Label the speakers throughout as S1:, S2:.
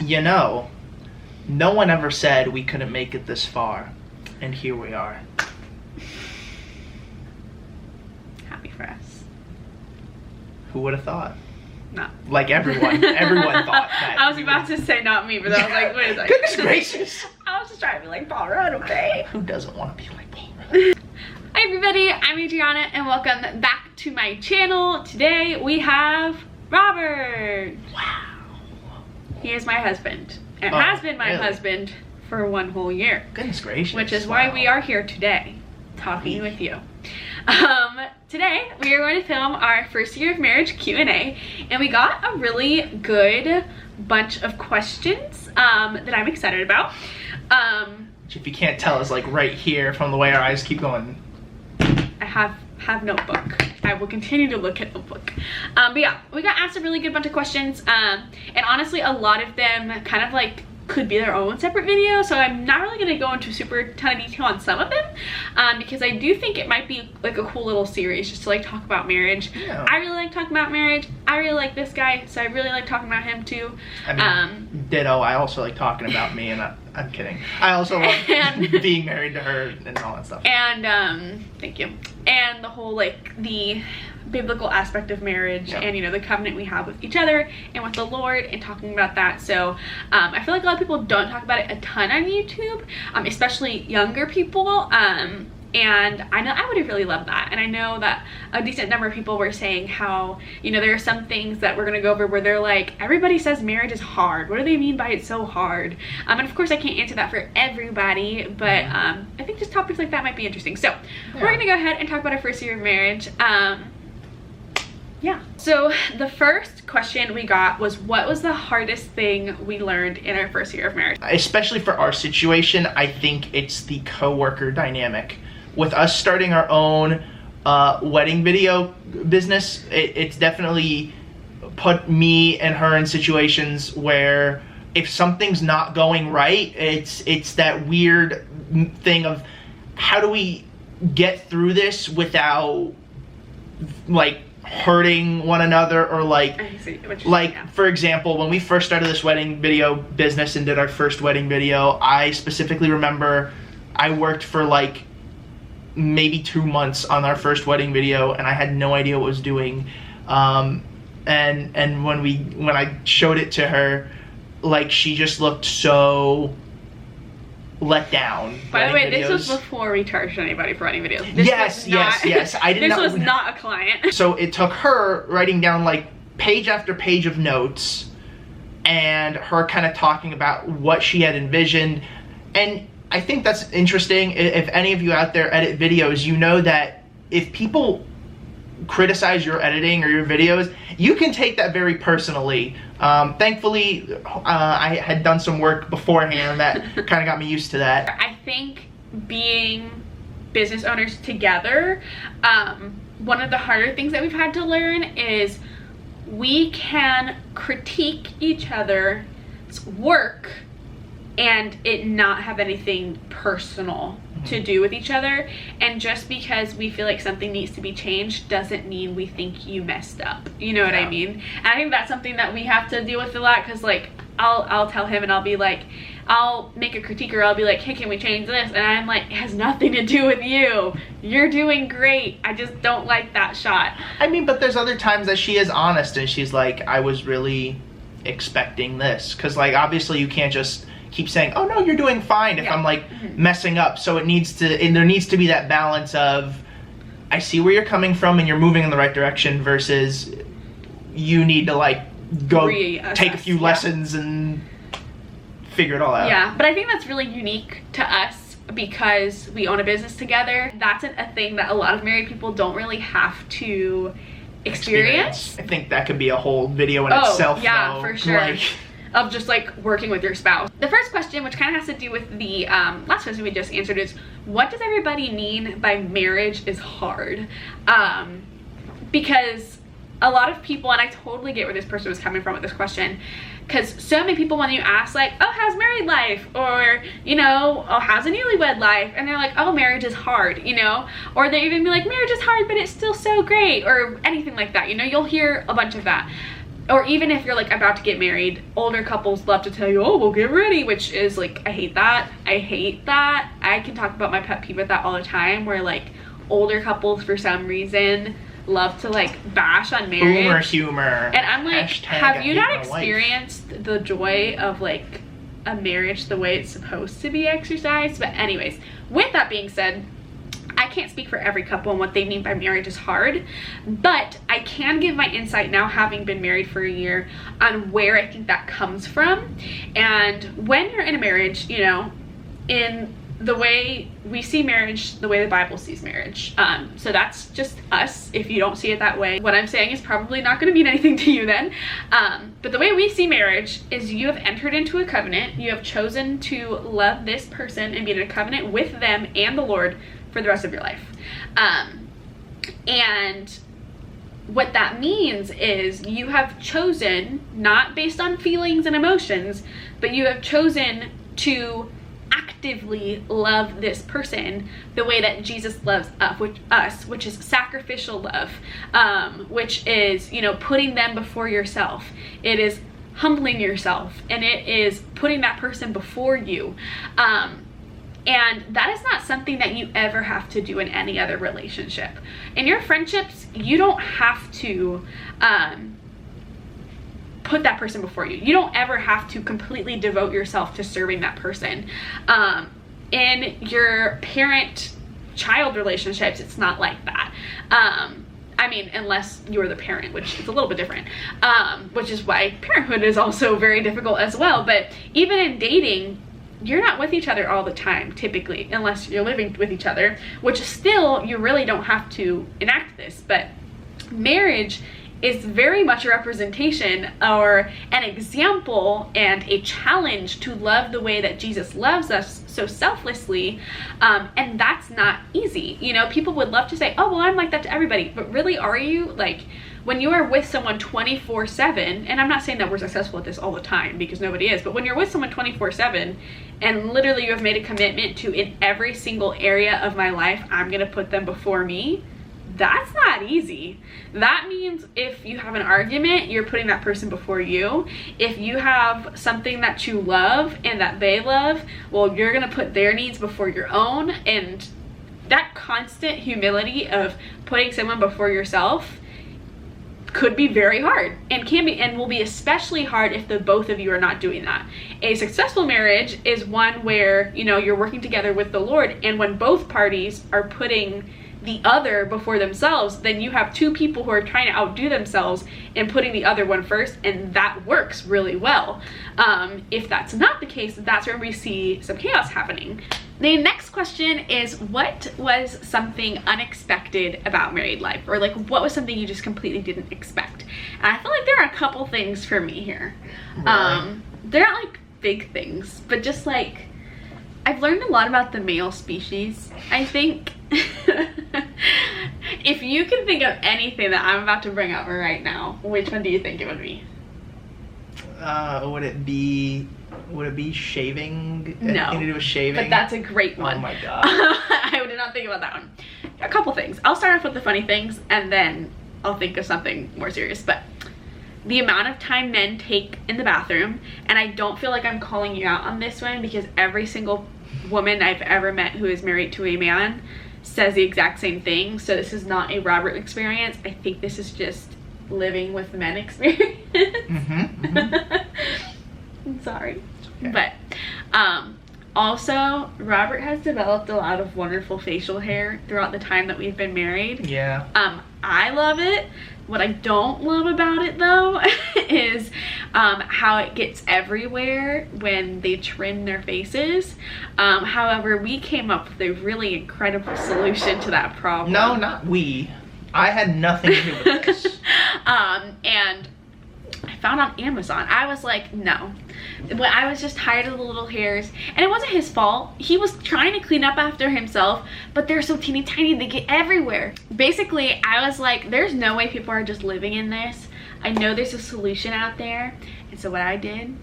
S1: You know, no one ever said we couldn't make it this far, and here we are.
S2: Happy for us.
S1: Who would have thought?
S2: No.
S1: Like everyone thought that.
S2: I was about to say not me, but I was like, wait a second.
S1: Goodness gracious.
S2: I was just trying to be like Paul Rudd, okay?
S1: Who doesn't want to be like Paul Rudd?
S2: Hi everybody, I'm Adriana and welcome back to my channel. Today we have Robert.
S1: Wow.
S2: He is my husband and
S1: Oh,
S2: has been my
S1: really?
S2: husband for 1 whole year.
S1: Goodness gracious.
S2: Which is why we are here today, talking with you. Today we are going to film our first year of marriage Q&A, and we got a really good bunch of questions that I'm excited about.
S1: Which, if you can't tell, is like right here from the way our eyes keep going.
S2: I have notebook. I will continue to look at notebook. But yeah, we got asked a really good bunch of questions, and honestly a lot of them kind of like could be their own separate video, so I'm not really going to go into super ton of detail on some of them, because I do think it might be like a cool little series just to like talk about marriage.
S1: Yeah.
S2: I really like talking about marriage. I really like this guy, so I really like talking about him too.
S1: I mean, ditto. I also like talking about me, and I'm kidding. I also love being married to her and all that stuff.
S2: And thank you. And the whole like the biblical aspect of marriage,
S1: yep.
S2: and you know, the covenant we have with each other and with the Lord, and talking about that. So I feel like a lot of people don't talk about it a ton on YouTube, especially younger people, and I know I would have really loved that. And I know that a decent number of people were saying how, you know, there are some things that we're gonna go over where they're like, everybody says marriage is hard. What do they mean by it's so hard? And of course I can't answer that for everybody, but I think just topics like that might be interesting. So we're gonna go ahead and talk about our first year of marriage. Yeah. So the first question we got was, what was the hardest thing we learned in our first year of marriage?
S1: Especially for our situation, I think it's the coworker dynamic. With us starting our own wedding video business, it's definitely put me and her in situations where if something's not going right, it's that weird thing of how do we get through this without like hurting one another, or like for example, when we first started this wedding video business and did our first wedding video, I specifically remember I worked for like maybe 2 months on our first wedding video, and I had no idea what I was doing, and when I showed it to her, like, she just looked so let down.
S2: By the way, this was before we charged anybody for writing videos.
S1: Yes. I didn't.
S2: This was not a client.
S1: So it took her writing down like page after page of notes, and her kind of talking about what she had envisioned. And I think that's interesting. If any of you out there edit videos, you know that if people criticize your editing or your videos, you can take that very personally. Thankfully, I had done some work beforehand that kind of got me used to that.
S2: I think being business owners together, one of the harder things that we've had to learn is we can critique each other's work and it not have anything personal to do with each other. And just because we feel like something needs to be changed doesn't mean we think you messed up. You know what I mean? And I think that's something that we have to deal with a lot, because like I'll tell him and I'll be like, I'll make a critique, or I'll be like, hey, can we change this? And I'm like, it has nothing to do with you. You're doing great. I just don't like that shot.
S1: I mean, but there's other times that she is honest and she's like, I was really expecting this. Because like, obviously you can't just keep saying, oh no, you're doing fine if I'm like messing up. So there needs to be that balance of, I see where you're coming from and you're moving in the right direction, versus you need to like go take a few lessons and figure it all out.
S2: Yeah, but I think that's really unique to us because we own a business together. That's a thing that a lot of married people don't really have to experience.
S1: I think that could be a whole video in itself.
S2: Yeah,
S1: though.
S2: for sure.
S1: Like,
S2: of just like working with your spouse. The first question, which kind of has to do with the last question we just answered, is what does everybody mean by marriage is hard? Because a lot of people, and I totally get where this person was coming from with this question, because so many people, when you ask like, oh, how's married life, or you know, oh, how's a newlywed life, and they're like, oh, marriage is hard, you know, or they even be like, marriage is hard but it's still so great, or anything like that, you know, you'll hear a bunch of that. or even if you're like about to get married, older couples love to tell you, oh, well, get ready, which is like, I hate that. I can talk about my pet peeve with that all the time, where like older couples for some reason love to like bash on marriage.
S1: Humor.
S2: And I'm like,
S1: Hashtag
S2: have you
S1: I
S2: not
S1: hate my wife.
S2: experienced the joy of like a marriage the way it's supposed to be exercised? But anyways, with that being said, I can't speak for every couple and what they mean by marriage is hard, but I can give my insight now, having been married for a year, on where I think that comes from. And when you're in a marriage, you know, in the way we see marriage, the way the Bible sees marriage. So that's just us. If you don't see it that way, what I'm saying is probably not going to mean anything to you then. But the way we see marriage is you have entered into a covenant. You have chosen to love this person and be in a covenant with them and the Lord for the rest of your life. And what that means is you have chosen, not based on feelings and emotions, but you have chosen to actively love this person the way that Jesus loves us, which is sacrificial love, which is, you know, putting them before yourself. It is humbling yourself, and it is putting that person before you. And that is not something that you ever have to do in any other relationship. In your friendships, you don't have to put that person before you. You don't ever have to completely devote yourself to serving that person. In your parent-child relationships, it's not like that. I mean, unless you're the parent, which is a little bit different, which is why parenthood is also very difficult as well. But even in dating, you're not with each other all the time, typically, unless you're living with each other, which still, you really don't have to enact this. But marriage is very much a representation or an example and a challenge to love the way that Jesus loves us so selflessly, and that's not easy. You know, people would love to say, oh, well, I'm like that to everybody, but really, are you? Like, when you are with someone 24/7, and I'm not saying that we're successful at this all the time, because nobody is, but when you're with someone 24/7 and literally you have made a commitment to, in every single area of my life, I'm gonna put them before me, that's not easy. That means if you have an argument, you're putting that person before you. If you have something that you love and that they love, well, you're gonna put their needs before your own. And that constant humility of putting someone before yourself could be very hard, and can be, and will be especially hard if the both of you are not doing that. A successful marriage is one where, you know, you're working together with the Lord, and when both parties are putting the other before themselves, then you have two people who are trying to outdo themselves and putting the other one first, and that works really well. If that's not the case, that's where we see some chaos happening. The next question is, what was something unexpected about married life? Or like, what was something you just completely didn't expect? And I feel like there are a couple things for me here. Really? They're not like big things, but just like, I've learned a lot about the male species, I think. If you can think of anything that I'm about to bring up right now, which one do you think it would be?
S1: Would it be shaving?
S2: No.
S1: Anything to do with shaving?
S2: But that's a great one.
S1: Oh my god.
S2: I did not think about that one. A couple things. I'll start off with the funny things, and then I'll think of something more serious. But the amount of time men take in the bathroom, and I don't feel like I'm calling you out on this one, because every single woman I've ever met who is married to a man says the exact same thing. So this is not a Robert experience. I think this is just living with men experience. I'm sorry. Okay. But also, Robert has developed a lot of wonderful facial hair throughout the time that we've been married.
S1: Yeah.
S2: I love it. What I don't love about it though is how it gets everywhere when they trim their faces. However, we came up with a really incredible solution to that problem.
S1: No, not we. I had nothing to do with this.
S2: And I found on Amazon, I was like, no. When I was just tired of the little hairs, and it wasn't his fault. He was trying to clean up after himself, but they're so teeny tiny, they get everywhere. Basically, I was like, there's no way people are just living in this. I know there's a solution out there. And so what I did,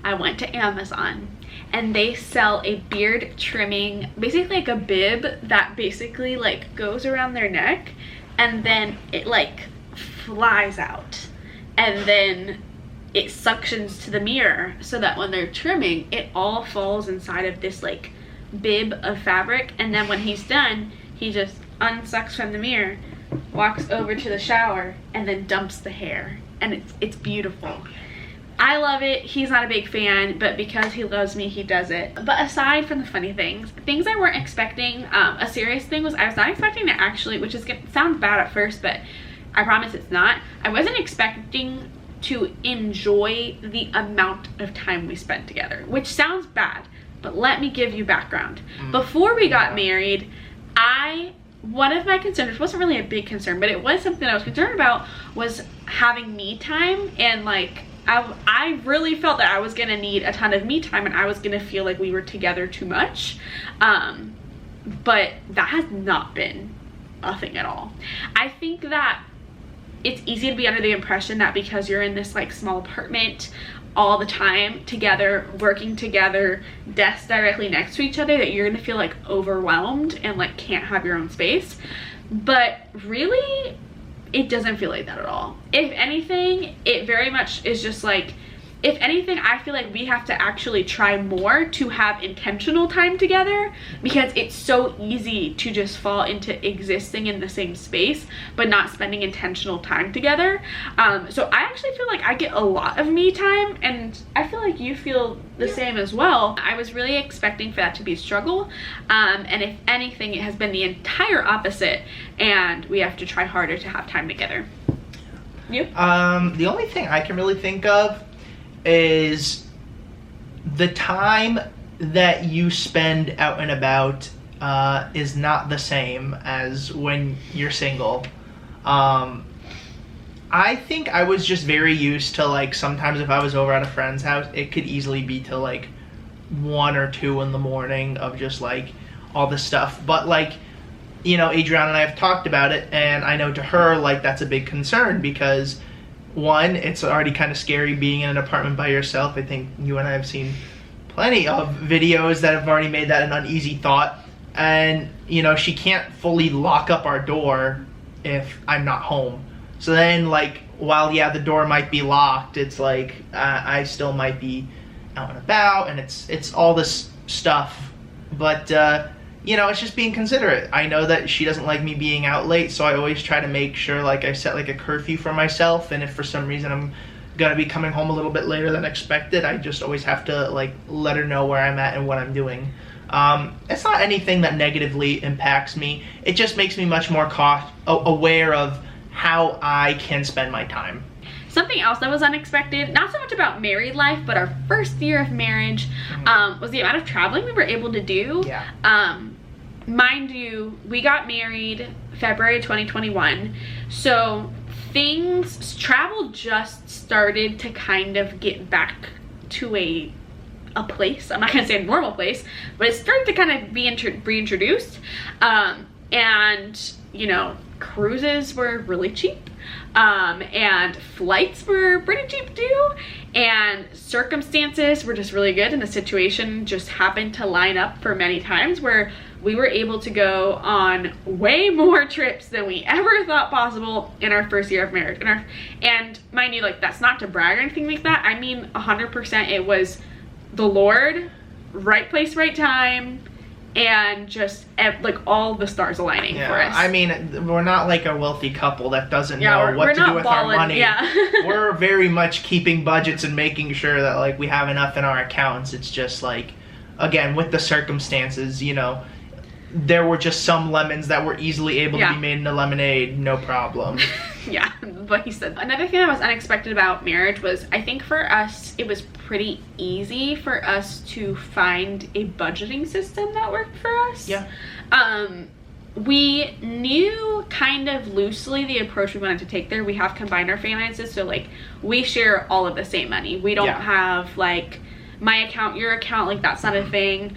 S2: I went to Amazon, and they sell a beard trimming, basically like a bib that basically like goes around their neck, and then it like flies out. and then it suctions to the mirror so that when they're trimming, it all falls inside of this like bib of fabric. And then when he's done, he just unsucks from the mirror, walks over to the shower, and then dumps the hair. And it's beautiful. I love it. He's not a big fan, but because he loves me, he does it. But aside from the funny things I weren't expecting, a serious thing was I was not expecting to actually, which is gonna sound bad at first, but I promise it's not. I wasn't expecting to enjoy the amount of time we spent together, which sounds bad, but let me give you background. Before we got married, one of my concerns, which wasn't really a big concern, but it was something I was concerned about, was having me time. And like I really felt that I was gonna need a ton of me time, and I was gonna feel like we were together too much, but that has not been a thing at all. I think that it's easy to be under the impression that because you're in this like small apartment all the time together, working together, desks directly next to each other, that you're gonna feel like overwhelmed and like can't have your own space. But really, it doesn't feel like that at all. If anything, it very much is just like, if anything, I feel like we have to actually try more to have intentional time together, because it's so easy to just fall into existing in the same space but not spending intentional time together. So I actually feel like I get a lot of me time, and I feel like you feel the same as well. I was really expecting for that to be a struggle, and if anything, it has been the entire opposite, and we have to try harder to have time together. You?
S1: The only thing I can really think of is the time that you spend out and about is not the same as when you're single. I think I was just very used to, like, sometimes if I was over at a friend's house, it could easily be till like 1 or 2 in the morning of just like all this stuff. But like, you know, Adriana and I have talked about it, and I know to her, like, that's a big concern because, one, it's already kind of scary being in an apartment by yourself. I think you and I have seen plenty of videos that have already made that an uneasy thought. And, you know, she can't fully lock up our door if I'm not home. So then, like, while, yeah, the door might be locked, it's like I still might be out and about, and it's all this stuff. But, you know, it's just being considerate. I know that she doesn't like me being out late, so I always try to make sure, like, I set like a curfew for myself, and if for some reason I'm gonna be coming home a little bit later than expected, I just always have to, like, let her know where I'm at and what I'm doing. It's not anything that negatively impacts me. It just makes me much more aware of how I can spend my time.
S2: Something else that was unexpected, not so much about married life, but our first year of marriage, was the amount of traveling we were able to do.
S1: Yeah.
S2: Mind you, we got married February 2021, so travel just started to kind of get back to a place. I'm not gonna say a normal place, but it started to kind of be reintroduced. And, you know, cruises were really cheap, and flights were pretty cheap too, and circumstances were just really good, and the situation just happened to line up for many times where we were able to go on way more trips than we ever thought possible in our first year of marriage. And mind you, like, that's not to brag or anything like that. I mean, 100% it was the Lord, right place, right time, and just like all the stars aligning for us.
S1: I mean, we're not like a wealthy couple that doesn't know what to do with our money.
S2: Yeah.
S1: We're very much keeping budgets and making sure that, like, we have enough in our accounts. It's just like, again, with the circumstances, you know, there were just some lemons that were easily able to be made into lemonade, no problem.
S2: Yeah, but he said. Another thing that was unexpected about marriage was, I think for us, it was pretty easy for us to find a budgeting system that worked for us.
S1: Yeah.
S2: We knew kind of loosely the approach we wanted to take there. We have combined our finances, so like we share all of the same money. We don't have like my account, your account, like that's not a thing.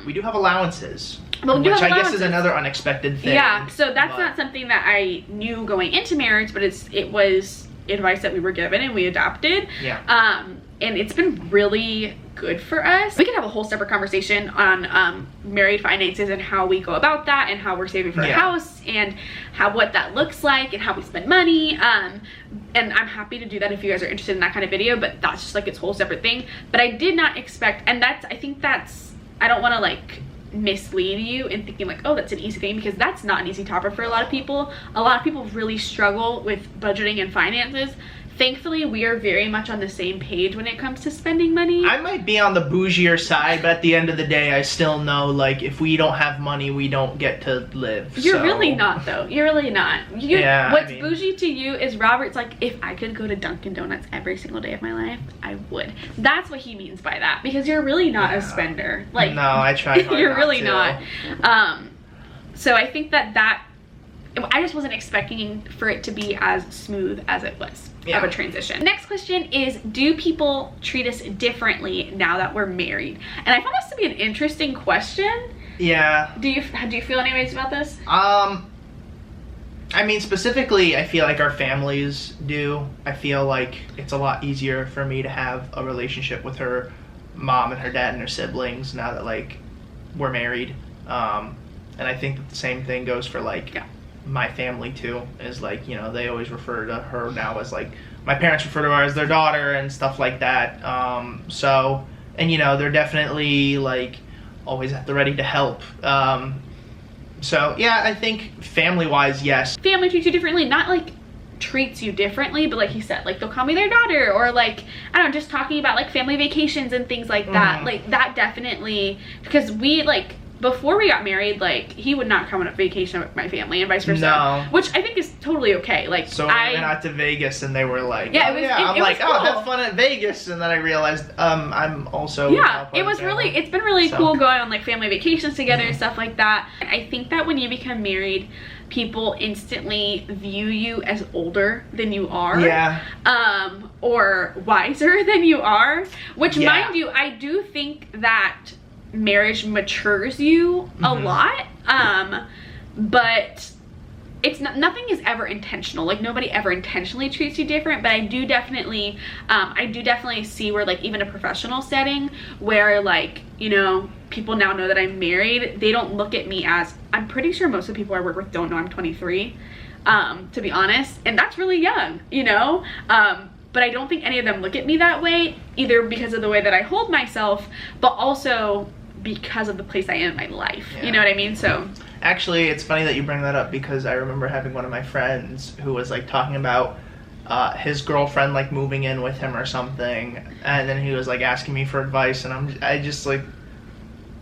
S1: We do have allowances.
S2: Well,
S1: which I guess is another unexpected thing.
S2: Yeah, so that's not something that I knew going into marriage, but it was advice that we were given and we adopted.
S1: Yeah.
S2: And it's been really good for us. We can have a whole separate conversation on married finances and how we go about that, and how we're saving for a house, and what that looks like, and how we spend money. And I'm happy to do that if you guys are interested in that kind of video, but that's just like its whole separate thing. But I did not expect, and I think that's, I don't want to like mislead you in thinking like, oh, that's an easy thing, because that's not an easy topic for a lot of people. A lot of people really struggle with budgeting and finances. Thankfully, we are very much on the same page when it comes to spending money.
S1: I might be on the bougier side, but at the end of the day, I still know, like, if we don't have money, we don't get to live.
S2: You're really not, though. You're really not. What's
S1: I mean,
S2: bougie to you is Robert's like, if I could go to Dunkin' Donuts every single day of my life, I would. That's what he means by that, because you're really not a spender. Like,
S1: no, I try hard
S2: you're really
S1: not.
S2: So I think that I just wasn't expecting for it to be as smooth as it was of a transition. Next question is, do people treat us differently now that we're married? And I found this to be an interesting question.
S1: Yeah.
S2: Do you feel any ways about this?
S1: I mean, specifically, I feel like our families do. I feel like it's a lot easier for me to have a relationship with her mom and her dad and her siblings now that, like, we're married. And I think that the same thing goes for, like, my family too, is like, you know, they always refer to her now as like, my parents refer to her as their daughter and stuff like that. So, and you know, they're definitely like always at the ready to help. So yeah, I think family wise, yes.
S2: Family treats you differently, not like treats you differently, but like he said, like they'll call me their daughter, or like, I don't know, just talking about like family vacations and things like that. Like that definitely, because we like, before we got married, like, he would not come on a vacation with my family and vice versa.
S1: No.
S2: Which I think is totally okay. Like,
S1: so we went out to Vegas and they were like,
S2: yeah,
S1: I'm like, cool. Oh, have fun at Vegas. And then I realized, I'm also.
S2: Yeah, it was really, it's been really cool going on like family vacations together and stuff like that. And I think that when you become married, people instantly view you as older than you are.
S1: Yeah.
S2: Or wiser than you are. Which, mind you, I do think that marriage matures you a lot, but it's not, nothing is ever intentional. Like, nobody ever intentionally treats you different, but I do definitely see where, like, even a professional setting where, like, you know, people now know that I'm married, they don't look at me as, I'm pretty sure most of the people I work with don't know I'm 23, to be honest, and that's really young, you know. But I don't think any of them look at me that way, either because of the way that I hold myself, but also because of the place I am in my life. You know what I mean? So
S1: actually, it's funny that you bring that up, because I remember having one of my friends who was like talking about his girlfriend like moving in with him or something, and then he was like asking me for advice, and I just like,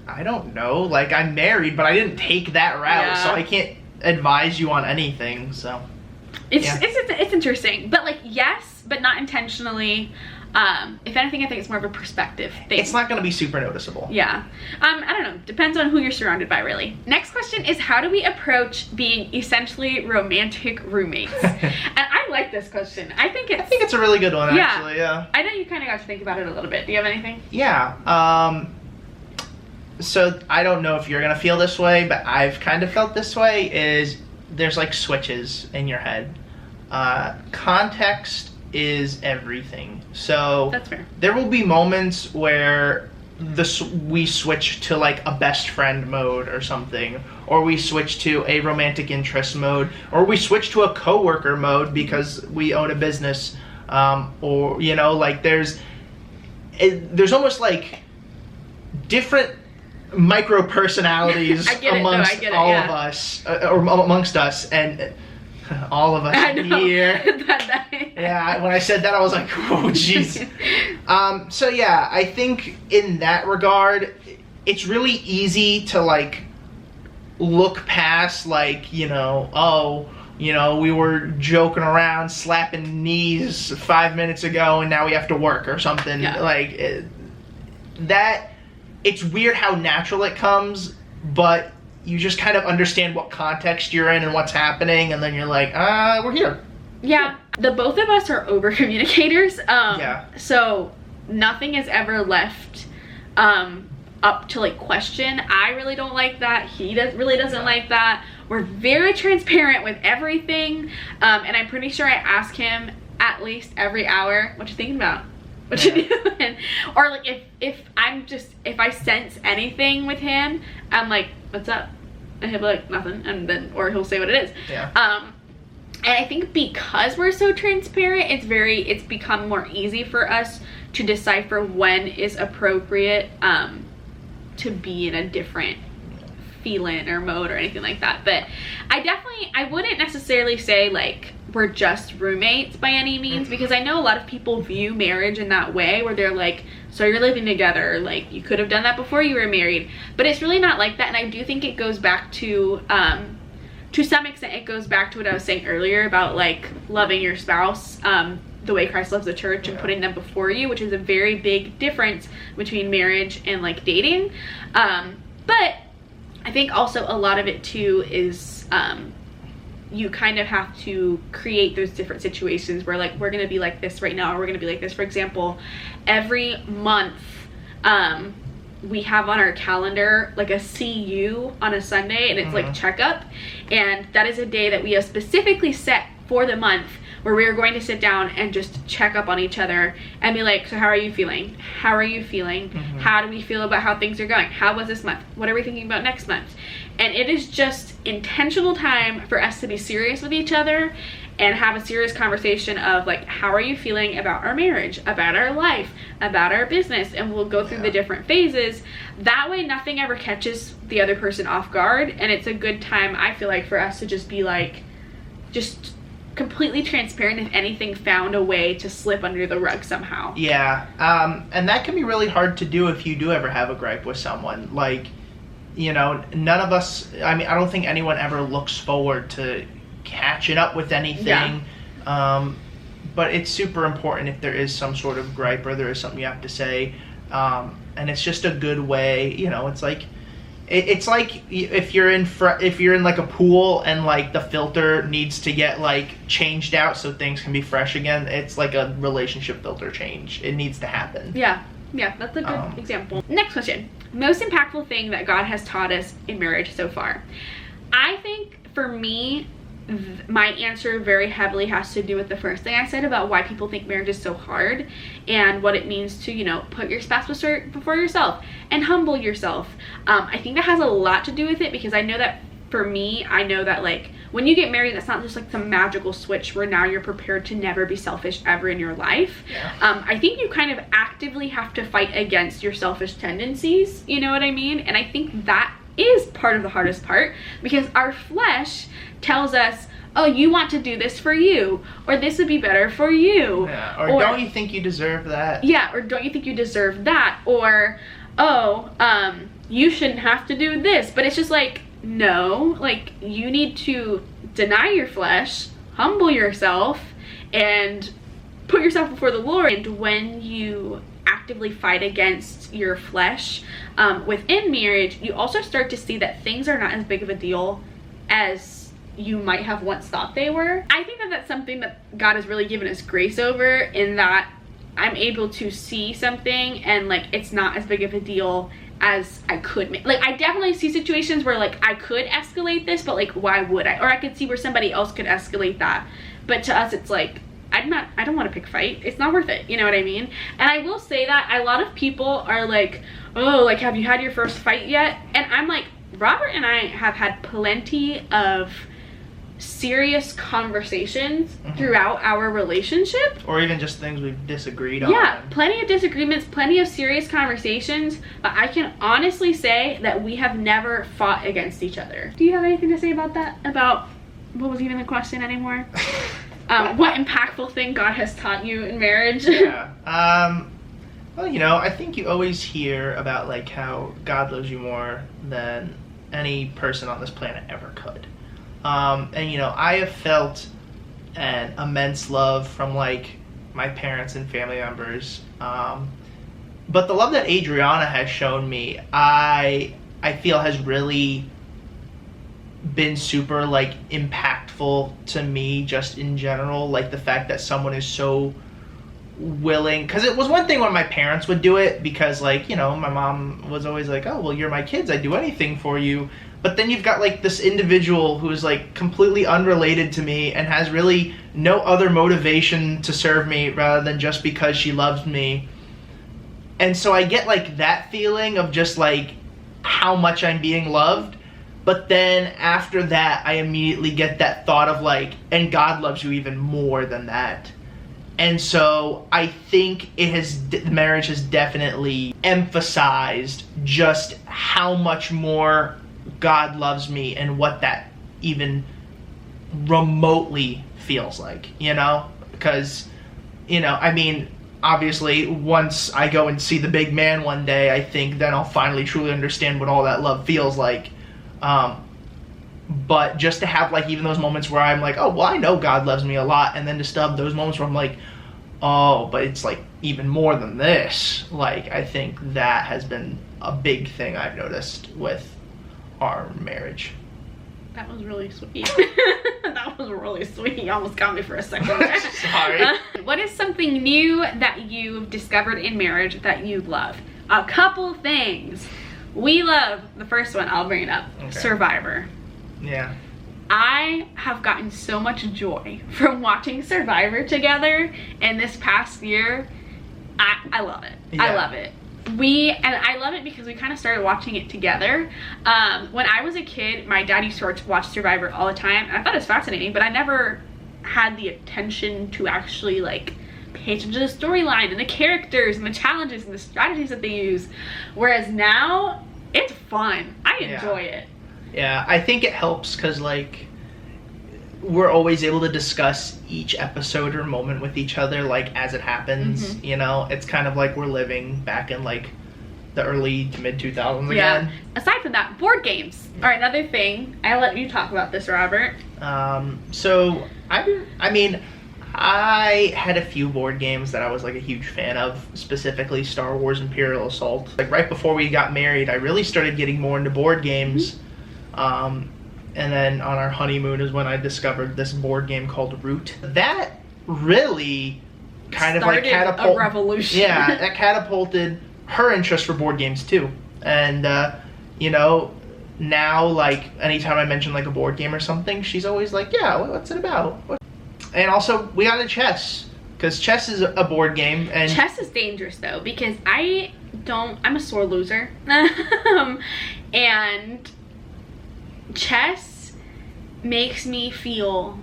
S1: I don't know, like, I'm married, but I didn't take that route, so I can't advise you on anything. So it's interesting, but like, yes, but not intentionally. If anything, I think it's more of a perspective thing. It's not going to be super noticeable.
S2: Yeah. I don't know. Depends on who you're surrounded by, really. Next question is, how do we approach being essentially romantic roommates? And I like this question. I think it's
S1: a really good one, actually, yeah.
S2: I know you kind of got to think about it a little bit. Do you have anything?
S1: Yeah. So I don't know if you're going to feel this way, but I've kind of felt this way, is there's like switches in your head. Context is everything. So
S2: that's fair.
S1: There will be moments where we switch to like a best friend mode or something, or we switch to a romantic interest mode, or we switch to a coworker mode because we own a business, or you know, like there's almost like different micro personalities amongst all of us, or amongst us, and all of us here. Yeah, when I said that, I was like, oh, jeez. So yeah, I think in that regard, it's really easy to like look past, like, you know, oh, you know, we were joking around, slapping knees 5 minutes ago, and now we have to work or something. Like that. It's weird how natural it comes, but you just kind of understand what context you're in and what's happening, and then you're like, we're here.
S2: Yeah, the both of us are over communicators. So nothing is ever left up to like question. I really don't like that. He really doesn't like that. We're very transparent with everything, and I'm pretty sure I ask him at least every hour, what you thinking about? What you doing? Or like if I sense anything with him, I'm like, what's up? And he'll be like, nothing, and then, or he'll say what it is.
S1: Yeah.
S2: And I think because we're so transparent, it's become more easy for us to decipher when is appropriate to be in a different feeling or mode or anything like that. But I wouldn't necessarily say like we're just roommates by any means, because I know a lot of people view marriage in that way, where they're like, so you're living together, like you could have done that before you were married. But it's really not like that. And I do think it goes back to some extent, it goes back to what I was saying earlier about like loving your spouse the way Christ loves the church, and putting them before you, which is a very big difference between marriage and like dating. But I think also a lot of it too is you kind of have to create those different situations where like we're gonna be like this right now, or we're gonna be like this. For example, every month we have on our calendar like a CU on a Sunday, and it's like checkup, and that is a day that we have specifically set for the month where we are going to sit down and just check up on each other and be like, so how are you feeling? How are you feeling? How do we feel about how things are going? How was this month? What are we thinking about next month? And it is just intentional time for us to be serious with each other and have a serious conversation of like, how are you feeling about our marriage, about our life, about our business? And we'll go through the different phases. That way nothing ever catches the other person off guard, and it's a good time, I feel like, for us to just be like, just completely transparent if anything found a way to slip under the rug somehow.
S1: Yeah, and that can be really hard to do if you do ever have a gripe with someone. Like, you know, none of us, I mean, I don't think anyone ever looks forward to catching up with anything. But it's super important if there is some sort of gripe or there is something you have to say. And it's just a good way, you know, it's like if you're in like a pool and like the filter needs to get like changed out so things can be fresh again. It's like a relationship filter change. It needs to happen.
S2: Yeah, that's a good example. Next question. Most impactful thing that God has taught us in marriage so far. I think for me, my answer very heavily has to do with the first thing I said about why people think marriage is so hard, and what it means to, you know, put your spouse before yourself and humble yourself. I think that has a lot to do with it, because I know that for me, I know that like when you get married, that's not just like some magical switch where now you're prepared to never be selfish ever in your life. I think you kind of actively have to fight against your selfish tendencies, you know what I mean? And I think that is part of the hardest part, because our flesh tells us, oh, you want to do this for you, or this would be better for you,
S1: or don't you think you deserve that?
S2: Yeah, or don't you think you deserve that, or oh, you shouldn't have to do this. But it's just like, no, like you need to deny your flesh, humble yourself, and put yourself before the Lord. And when you actively fight against your flesh within marriage, you also start to see that things are not as big of a deal as you might have once thought they were. I think that that's something that God has really given us grace over, in that I'm able to see something and like it's not as big of a deal as I could make. Like, I definitely see situations where like I could escalate this, but like why would I? Or I could see where somebody else could escalate that, but to us it's like, I don't want to pick a fight. It's not worth it. You know what I mean? And I will say that a lot of people are like, oh, like, have you had your first fight yet? And I'm like, Robert and I have had plenty of serious conversations throughout our relationship.
S1: Or even just things we've disagreed on.
S2: Yeah, plenty of disagreements, plenty of serious conversations. But I can honestly say that we have never fought against each other. Do you have anything to say about that? About, what was even the question anymore? What impactful thing God has taught you in marriage?
S1: Yeah. Well, you know, I think you always hear about like how God loves you more than any person on this planet ever could. And you know, I have felt an immense love from like my parents and family members. But the love that Adriana has shown me, I feel has really been super like impactful to me just in general. Like the fact that someone is so willing, because it was one thing when my parents would do it, because like, you know, my mom was always like, oh well, you're my kids, I'd do anything for you. But then you've got like this individual who is like completely unrelated to me and has really no other motivation to serve me rather than just because she loves me. And so I get like that feeling of just like how much I'm being loved. But then after that, I immediately get that thought of like, and God loves you even more than that. And so I think marriage has definitely emphasized just how much more God loves me and what that even remotely feels like, you know? Because, you know, I mean, obviously, once I go and see the big man one day, I think then I'll finally truly understand what all that love feels like. But just to have, like, even those moments where I'm like, oh, well, I know God loves me a lot, and then to still have those moments where I'm like, oh, but it's, like, even more than this. Like, I think that has been a big thing I've noticed with our marriage.
S2: That was really sweet. That was really sweet. You almost got me for a second.
S1: Sorry.
S2: What is something new that you've discovered in marriage that you love? A couple things. We love, the first one, I'll bring it up, okay. Survivor.
S1: Yeah.
S2: I have gotten so much joy from watching Survivor together, and this past year, I love it. Yeah. I love it. And I love it because we kind of started watching it together. When I was a kid, my dad used to watch Survivor all the time, and I thought it was fascinating, but I never had the attention to actually like pay attention to the storyline and the characters and the challenges and the strategies that they use. Whereas now, it's fun. I enjoy it.
S1: Yeah, I think it helps because like we're always able to discuss each episode or moment with each other like as it happens. You know, it's kind of like we're living back in like the early to mid 2000s again.
S2: Aside from that, board games are another thing. I'll let you talk about this, Robert.
S1: So I had a few board games that I was like a huge fan of, specifically Star Wars Imperial Assault. Like right before we got married, I really started getting more into board games. And then on our honeymoon is when I discovered this board game called Root. That really kind of like catapulted
S2: a revolution.
S1: Yeah, that catapulted her interest for board games too. And you know, now like anytime I mention like a board game or something, she's always like, yeah, what's it about? And also we got into chess, because chess is a board game. And
S2: chess is dangerous though, because I'm a sore loser. And chess makes me feel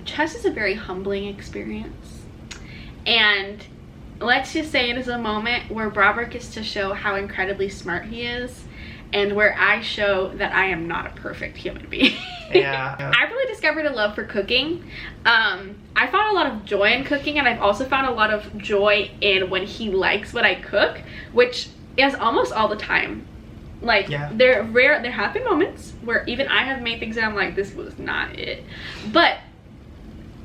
S2: chess is a very humbling experience. And let's just say it is a moment where Robert gets to show how incredibly smart he is, and where I show that I am not a perfect human being.
S1: Yeah.
S2: I really discovered a love for cooking. I found a lot of joy in cooking, and I've also found a lot of joy in when he likes what I cook, which is almost all the time. Like, there have been moments where even I have made things that I'm like, this was not it. But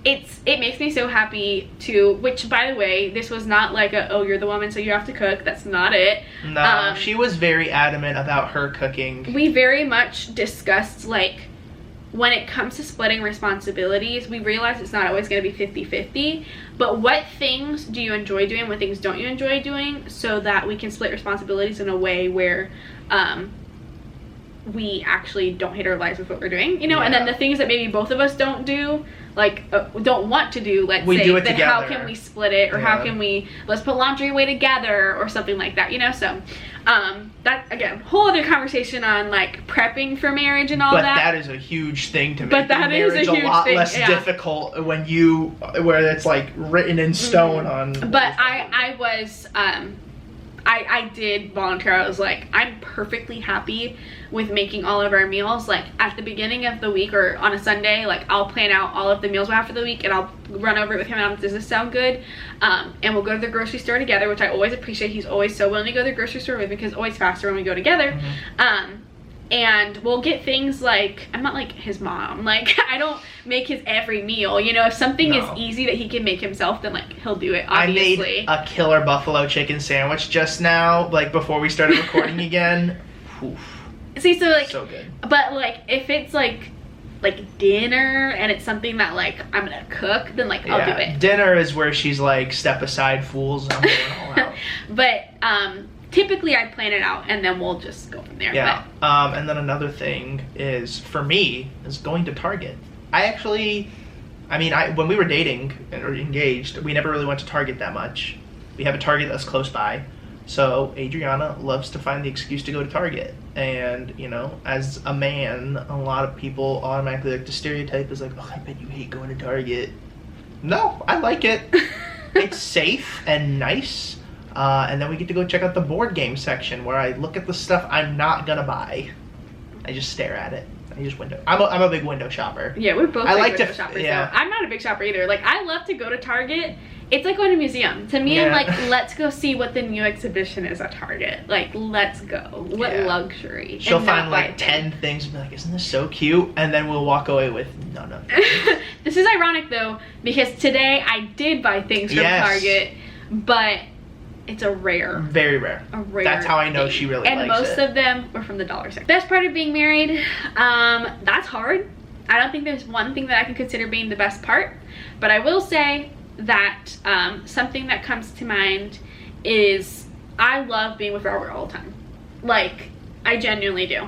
S2: it makes me so happy to, which by the way, this was not like oh, you're the woman so you have to cook. That's not it.
S1: No, she was very adamant about her cooking.
S2: We very much discussed like, when it comes to splitting responsibilities, we realize it's not always going to be 50-50, but what things do you enjoy doing, what things don't you enjoy doing, so that we can split responsibilities in a way where we actually don't hate our lives with what we're doing, you know. And then the things that maybe both of us don't do, like don't want to do, let's say,
S1: do it
S2: then
S1: together.
S2: How can we split it, or how can we, let's put laundry away together or something like that, you know. So that, again, whole other conversation on like prepping for marriage and all that.
S1: But that is a huge thing to make
S2: marriage
S1: a lot less difficult when where it's like written in stone on.
S2: But I did volunteer. I was like, I'm perfectly happy with making all of our meals. Like at the beginning of the week or on a Sunday, like I'll plan out all of the meals we'll have for the week, and I'll run over it with him and does this sound good? And we'll go to the grocery store together, which I always appreciate. He's always so willing to go to the grocery store with me because it's always faster when we go together. And we'll get things like, I'm not like his mom, like I don't make his every meal, you know. If something is easy that he can make himself, then like he'll do it, obviously.
S1: I made a killer buffalo chicken sandwich just now, like before we started recording again. Oof.
S2: See, so like,
S1: so good.
S2: But like if it's like dinner and it's something that like I'm gonna cook, then like I'll do it.
S1: Dinner is where she's like, step aside fools, I'm going all out.
S2: But typically I plan it out and then we'll just go from there.
S1: Yeah. And then another thing is, for me, is going to Target. When we were dating or engaged, we never really went to Target that much. We have a Target that's close by. So Adriana loves to find the excuse to go to Target. And, as a man, a lot of people automatically like to stereotype as like, oh, I bet you hate going to Target. No, I like it. It's safe and nice. And then we get to go check out the board game section where I look at the stuff I'm not gonna buy. I just stare at it. I just window. I'm a big window shopper.
S2: Yeah, we're both window shoppers.
S1: Yeah.
S2: So I'm not a big shopper either. Like, I love to go to Target. It's like going to a museum. To me, I'm like, let's go see what the new exhibition is at Target. Like, let's go. What luxury.
S1: She'll find like 10 things and be like, isn't this so cute? And then we'll walk away with none of it.
S2: This is ironic though, because today I did buy things from Target, but it's a rare.
S1: Very rare.
S2: A rare.
S1: That's how I know she really likes it.
S2: And most of them were from the dollar section. Best part of being married, that's hard. I don't think there's one thing that I can consider being the best part, but I will say that something that comes to mind is I love being with Robert all the time. Like, I genuinely do.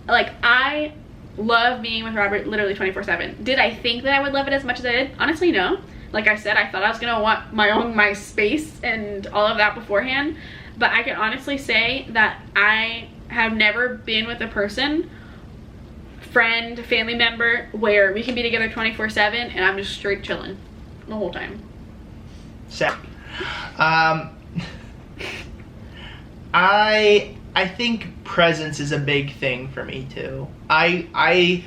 S2: Like, I love being with Robert literally 24/7. Did I think that I would love it as much as I did? Honestly, no. Like I said, I thought I was gonna want my space and all of that beforehand, but I can honestly say that I have never been with a person, friend, family member, where we can be together 24/7 and I'm just straight chilling the whole time.
S1: Sad. I think presence is a big thing for me too. I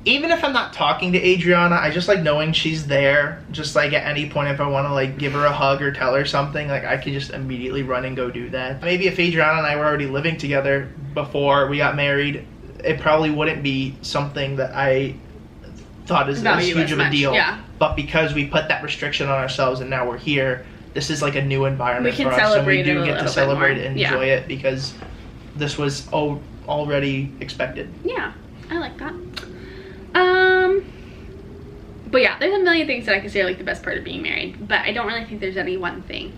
S1: even if I'm not talking to Adriana, I just like knowing she's there. Just like at any point, if I want to like give her a hug or tell her something, like I could just immediately run and go do that. Maybe if Adriana and I were already living together before we got married, it probably wouldn't be something that I thought is as huge of a deal.
S2: Yeah.
S1: But because we put that restriction on ourselves and now we're here, this is like a new environment for us, and we do get to celebrate and enjoy it because this was already expected.
S2: Yeah, I like that. But yeah, there's a million things that I consider like the best part of being married, but I don't really think there's any one thing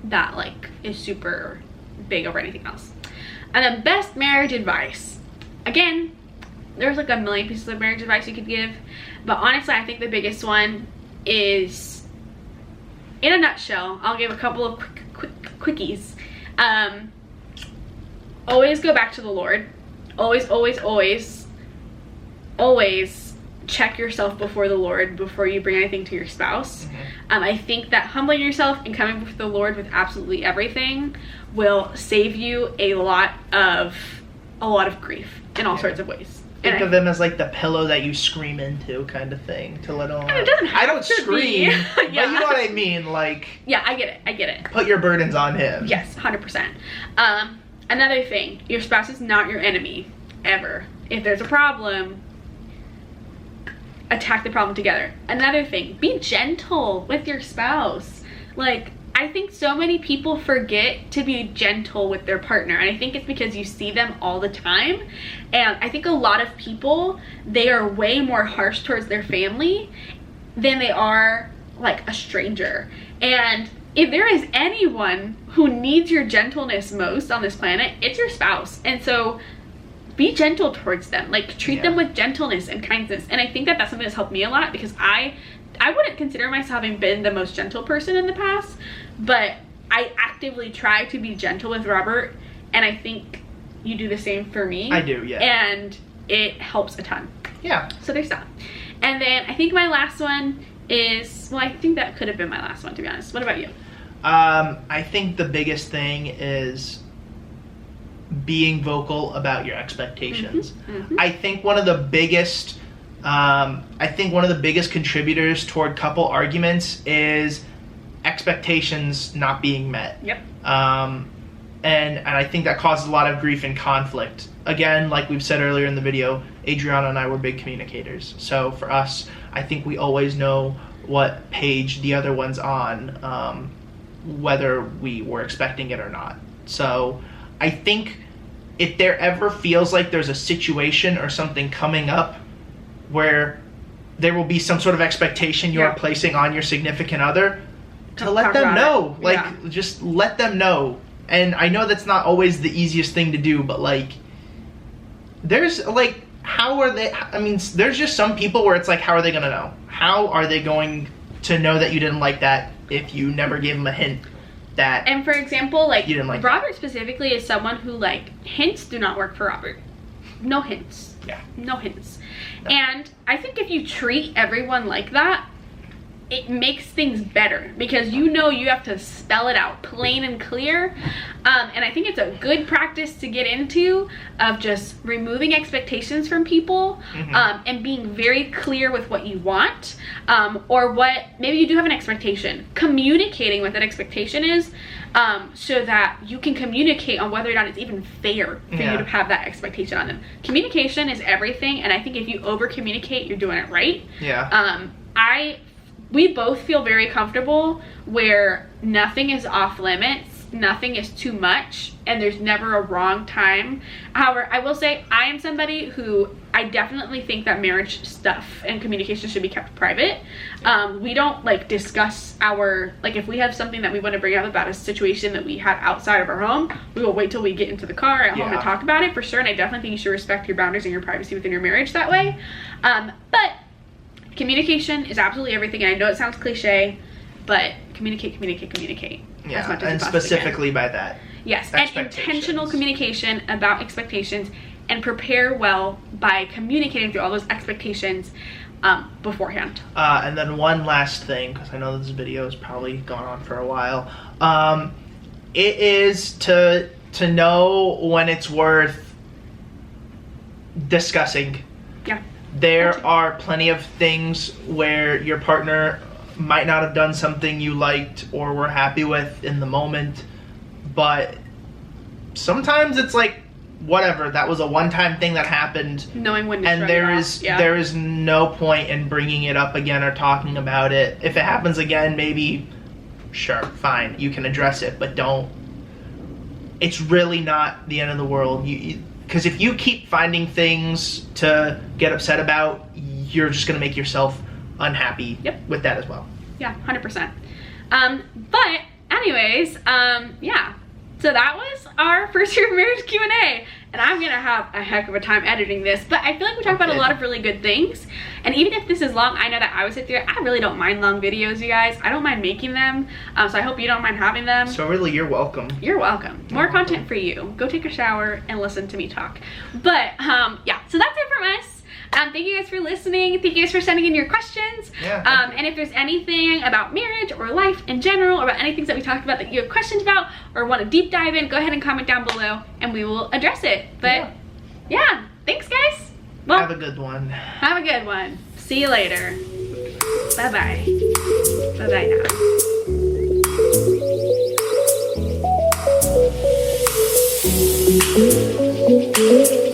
S2: that like is super big over anything else. And then best marriage advice. Again, there's like a million pieces of marriage advice you could give, but honestly I think the biggest one is, in a nutshell, I'll give a couple of quickies. Always go back to the Lord. Always check yourself before the Lord before you bring anything to your spouse. I think that humbling yourself and coming before the Lord with absolutely everything will save you a lot of grief in all sorts of ways.
S1: Think of him as like the pillow that you scream into, kind of thing, to let on.
S2: It doesn't have
S1: I don't
S2: to
S1: scream,
S2: be.
S1: but you know what I mean. Like,
S2: yeah, I get it.
S1: Put your burdens on him.
S2: Yes, 100%. Another thing, your spouse is not your enemy ever. If there's a problem, attack the problem together. Another thing, be gentle with your spouse. Like, I think so many people forget to be gentle with their partner, and I think it's because you see them all the time, and I think a lot of people, they are way more harsh towards their family than they are like a stranger. And if there is anyone who needs your gentleness most on this planet, it's your spouse. And so be gentle towards them, like treat them with gentleness and kindness. And I think that that's something that's helped me a lot, because I wouldn't consider myself having been the most gentle person in the past, but I actively try to be gentle with Robert, and I think you do the same for me.
S1: I do, yeah.
S2: And it helps a ton.
S1: Yeah.
S2: So there's that. And then I think my last one is, well, I think that could have been my last one, to be honest. What about you?
S1: I think the biggest thing is being vocal about your expectations. I think one of the biggest contributors toward couple arguments is expectations not being met.
S2: Yep.
S1: And I think that causes a lot of grief and conflict. Again, like we've said earlier in the video, Adriana and I were big communicators. So for us, I think we always know what page the other one's on, whether we were expecting it or not. So I think if there ever feels like there's a situation or something coming up where there will be some sort of expectation you're placing on your significant other, to let them know. Like, just let them know And I know that's not always the easiest thing to do, but like, there's like, how are they, I mean, there's just some people where it's like, how are they gonna know? How are they going to know that you didn't like that if you never gave them a hint that?
S2: And for example, like,
S1: you didn't like
S2: Robert
S1: that.
S2: specifically is someone who, like, hints do not work for Robert. No hints.
S1: Yeah.
S2: No hints.
S1: No.
S2: And I think if you treat everyone like that, it makes things better, because you know you have to spell it out plain and clear. And I think it's a good practice to get into, of just removing expectations from people, and being very clear with what you want, or what maybe you do have an expectation, communicating what that expectation is, so that you can communicate on whether or not it's even fair for you to have that expectation on them. Communication is everything, and I think if you over communicate, you're doing it right.
S1: Yeah.
S2: We both feel very comfortable where nothing is off limits, nothing is too much, and there's never a wrong time. However, I will say I am somebody who, I definitely think that marriage stuff and communication should be kept private. We don't like discuss our, like, if we have something that we want to bring up about a situation that we had outside of our home, we will wait till we get into the car at home to talk about it, for sure. And I definitely think you should respect your boundaries and your privacy within your marriage that way. But communication is absolutely everything. And I know it sounds cliche, but communicate.
S1: Yeah,
S2: as much as
S1: and
S2: you possibly
S1: specifically by that.
S2: Yes, and intentional communication about expectations, and prepare well by communicating through all those expectations beforehand.
S1: And then one last thing, because I know this video has probably gone on for a while. It is to know when it's worth discussing.
S2: Yeah.
S1: There are plenty of things where your partner might not have done something you liked or were happy with in the moment, but sometimes it's like, whatever, that was a one-time thing that happened,
S2: knowing when to
S1: and
S2: shut
S1: there
S2: it
S1: is
S2: off.
S1: there is no point in bringing it up again or talking about it. If it happens again, maybe, sure, fine, you can address it, but don't. It's really not the end of the world. Because if you keep finding things to get upset about, you're just going to make yourself unhappy with that as well.
S2: Yeah, 100%. But anyways, yeah. So that was our first year of marriage Q&A. And I'm going to have a heck of a time editing this. But I feel like we talked about a lot of really good things. And even if this is long, I know that I would sit there. I really don't mind long videos, you guys. I don't mind making them. So I hope you don't mind having them.
S1: So really, you're welcome.
S2: You're welcome. More content for you. Go take a shower and listen to me talk. But yeah, so that's it from us. Thank you guys for listening. Thank you guys for sending in your questions.
S1: Yeah,
S2: and if there's anything about marriage or life in general, or about any things that we talked about that you have questions about or want to deep dive in, go ahead and comment down below and we will address it. But yeah, thanks guys. Well,
S1: have a good one.
S2: Have a good one. See you later. Bye-bye. Bye-bye now.